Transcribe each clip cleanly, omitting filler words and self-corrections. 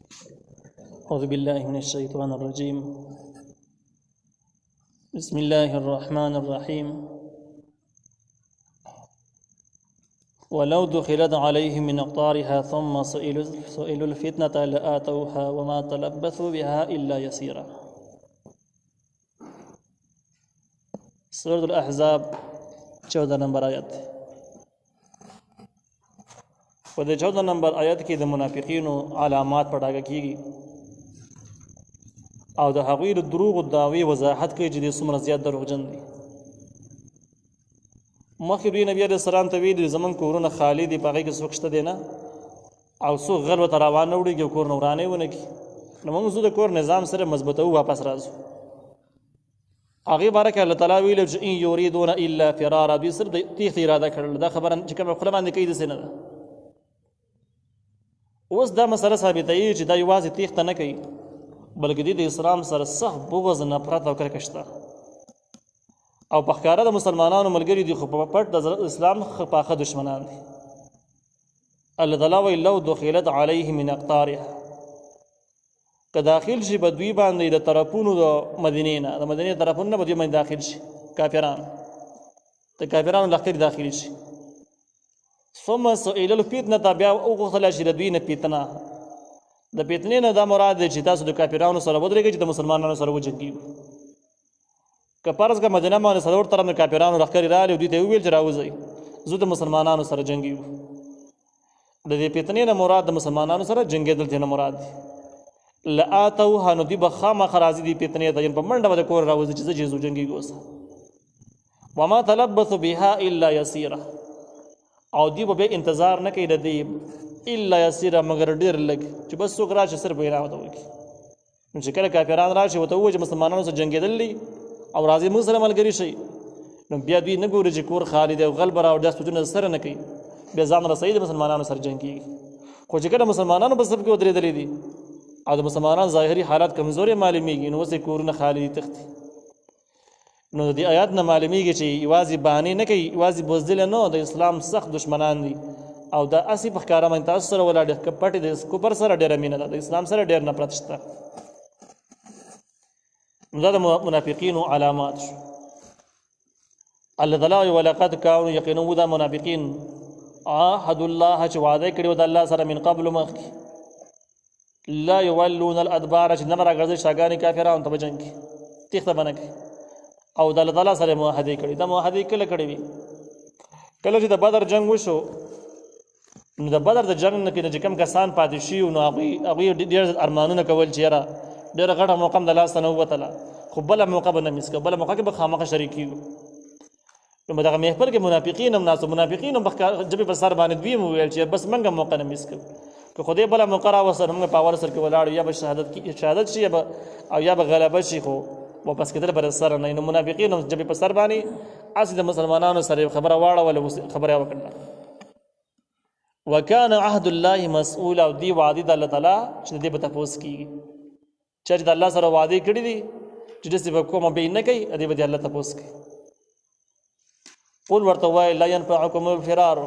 أعوذ بالله من الشيطان الرجيم. بسم الله الرحمن الرحيم. ولو دخلت عليهم من أقطارها ثم سئلوا الفتنة لآتوها وما تلبثوا بها إلا يسيرا. سورة الأحزاب 14 نمبر آیت. په دې 14 نمبر آیت کې د منافقینو علامات پڑھاګه کیږي او د هغوی د دروغ او دعوی وضاحت کوي چې د څومره زیات دروغجن دي. مخکې دوی نبی علیه السلام ته ویلي زموږ کورونه خالي دي، په هغې کې څوک شته دی نه، او څوک غل ورته راوان نه وړي او کور نه ورانۍ ونه کړي. نو موږ زه د کور نظام سره مضبوطوو، واپس راځو. هغې باره کې الله تعالی ویلي چې ان یریدون الا فرارا، دوی صرف د تېښتې اراده کړل. دا خبره چې کومه خوله باندې کوي داسې نه ده. اوس دا مسله ثابتوي چې دا یوازې تېښته نه کوي، بلکې د اسلام سره سخت بغض، نفرت او کرکه شته. او په ښکاره د مسلمانانو ملګري دي، خو په پټ د اسلام پاخه دشمنان دي. الله تعالی وایي لو دخلت علیهم من اقطارها، که داخل شي به دوی باندې د طرفونو د مدینې نه، د مدینې طرفونو نه به دوی باندې داخل شي کافران، د کافرانو لښکر داخل شي. ثم سئلوا الفتنة، بیا وغوښتل شي د دوی نه فتنه. د فتنې نه دا مراد دی چې تاسو د کافرانو سره ودرېږئ چې د مسلمانانو سره وجنګېږو. که فرض کړه مدینه باندې څلور طرف د کافرانو لښکرې راغلي او دوی ته یې وویل چې راوځئ زه د مسلمانانو سره جنګېږو. د دې فتنې نه مراد د مسلمانانو سره جنګېدل ته نه مراد دی. لآتوها، نو دوی به خامخا راځي دې فتنې ته، یعنې په منډه به د کور راوځي چې زه چې زو جنګېږو اوسه. وما تلبثوا بها الا یسیره، او دوی به بیا انتظار نه کوي د دې الا یسیره مګر ډېر لږ، چې بس څوک راشي صرف وینا ورته وکړي. نو چې کله کافران راشي ورته ووایي چې مسلمانانو سره جنګېدل دي او راځي موږ سره ملګري شي، نو بیا دوی نه ګوري چې کور خالي دی او غل به راوړي، دا سوچونه سره نه کوي، بیا ځان رسوي د مسلمانانو سره جنګ کېږي. خو چې کله مسلمانانو په صف کې ودرېدلي دي او د مسلمانانو ظاهري حالات کمزوري معلومیږي، نو اوس یې کورونه خالي دي، تښتي. نو د دې آیات نه معلومیږي چې یوازې بهانې نه کوي، یوازې بزدله نه، د اسلام سخت دشمنان دي او دا اسی په ښکاره باندې تاسو سره ولاړ دي. که پټې د کفر سره ډېره مینه ده، د اسلام سره ډېر نفرت شته. نو دا د منافقینو علامات شو. الله تعالی وایي ولقد کانوا، یقینا وو دا منافقین عاهدوا الله، چې وعده کړي و د الله سره من قبل مخکې، لا یولون الادبار، چې نه به راګرځي شاګانې کافرانو ته به جنګ کړي، تېښته به نه کوي. او د الله تعالی سره معاهدې کړي. دا معاهدې کله کړې وي؟ کله چې د بدر جنګ وشو، نو د بدر د جنګ نه چې کوم کسان پاتې شي، نو هغوی ډېر ارمانونه کول چې یاره ډېره غټه موقع د لاسه نه ووتله، خو بله موقع به نه میس کوو، بله موقع کې به خامخا شریک کېږو. نو په دغه محفل کې منافقین هم ناست، منافقین هم ژبې په سر باندې دوی هم وویل چې بس موږ هم موقع نه میس کوو، که خدای بله موقع راوسته نو موږ په اول سر کې ولاړو، یا به شهادت شي او یا به غلبه شي، خو واپس کېدل به د سره نه. نو منافقین هم ژبې په سر باندې هسې د مسلمانانو سره خبره واړوله، خبره یې وکړله. وکان عهد الله مسؤولا، او دی وعدې د الله تعالی چې د دې به تپوس کېږي. چا چې د الله سره وعدې کړي دي چې داسې به کومه بې نه کوي، دې به د الله تپوس کوي. قل ورته وایي لا ینفعکم الفرار،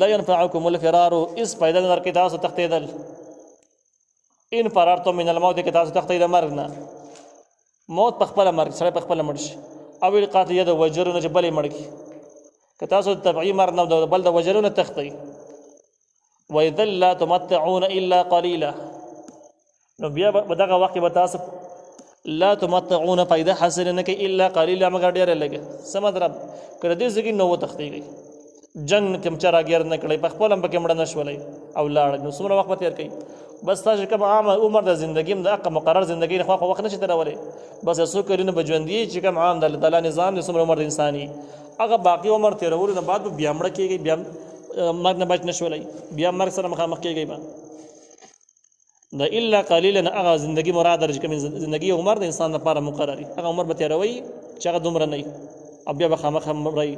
لا ینفعکم الفرار، اس پیدا نه درکوي تاسو تښتېدل. ان فرارتم من الموت، کې تاسو تښتئ د مرګ نه، موت په خپله مرګ، سړی په خپله مړ شي. او القاتل، یا د وجلو نه چې بل یې مړ کړي، که تاسو د طبعي مرګ نه بل د وجلو نه تښتئ. وإذا لا تمتعون إلا قليلا، نو بیا په دغه وخت کې به تاسو لا تمتعون فایده حاصل نه کوي الا قلیلا، مګر ډېره لږه. څه مطلب؟ که د دې ځای نه وتښتېږئ، جنګ کې چا راګیر نه کړئ، په خپله هم پکې مړه نه شولئ او لاړئ، نو څومره وخت به تېر کوئ؟ بس تاسو کوم عام عمر د زندګي هم د حق مقرر زندګي نه خواخوا وخت نه شي تېرولی. بس یو څو کلونه به ژوندي چې کوم عام د الله تعالی نظام دی، څومره عمر د انساني، هغه باقي عمر تېرولو نه بعد به بیا مړه کېږئ، بیا مرګ نه بچ نه شولئ، بیا مرګ سره مخامخ کېږئ. به د الا قلیلا نه هغه زندګي مراد دی چې کوم زندګي عمر د انسان لپاره مقرري، هغه عمر به تېروئ چې هغه دومره نه وي، او بیا به خامخا مرئ،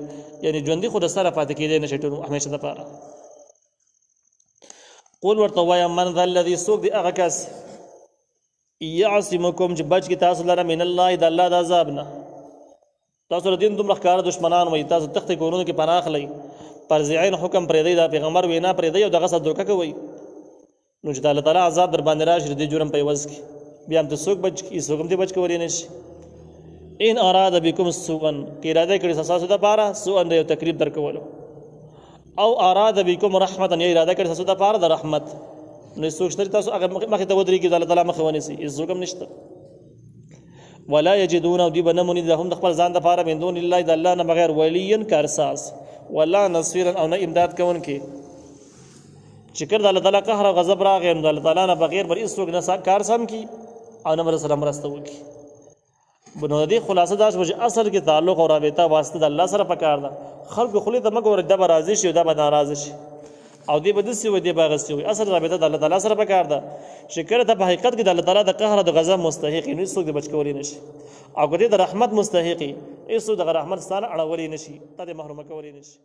یعنې ژوندي خو د سره پاتې کېدی نه شي ټول همیشه دپاره. قل ورته وایه من ذا الذي، څوک دی هغه کس یعصمکم چې بچ کړي تاسو لره من الله، د الله د عذاب نه. تاسو د دین دومره ښکاره دشمنان وئ، تاسو تختې کورونو کې پناه اخلئ، پرزعین حکم پرېږدئ، د پیغمبر وینا پرېږدئ او دغه سره دوکه کوئ، نو چې د الله تعالی عذاب در باندې راشي د جرم په عوض کې بیا هم ته څوک بچ کی څوک هم دې بچ کولی نشي. ان اراد بكم سوءا کې اراده کړي تاسو د پاره سوءا د یو تکلیف درکولو او اراد بكم رحمتا یا اراده کړي تاسو د پاره د رحمت نو څوک شته تاسو هغه مخې ته ودرېږي د الله تعالی مخې ونیسي هېڅ څوک هم نشته. ولا یجدون او دوی به نه مومي لهم د خپل ځان دپاره من دون الله د الله نه بغیر ولیا کارساز ولا نصیرا او نه امداد کوونکي. چې کله د الله تعالی قهر او غضب راغی نو د الله تعالی نه بغیر بل هېڅ څوک نه کار سم کي او نه به سره مرسته وکړي. نو د دې خلاصه دا شوه چې اصل کې تعلق او رابطه واسطه د الله سره پکار ده. خلکو خولې ته مه ګوره دا به راضي شي او دا به ناراضه شي او دې به داسې وي دې به هغسې وي. اصل رابطه د الله تعالی سره پکار ده چې کله ته په حقیقت کې د الله تعالی د قهر او د غضب مستحق یې نو هېڅ څوک دې بچ کولی نه شي او که دې د رحمت مستحق یې هېڅ څوک دغه رحمت ستا نه اړولی نه شي تا دې محرومه کولی نه شي.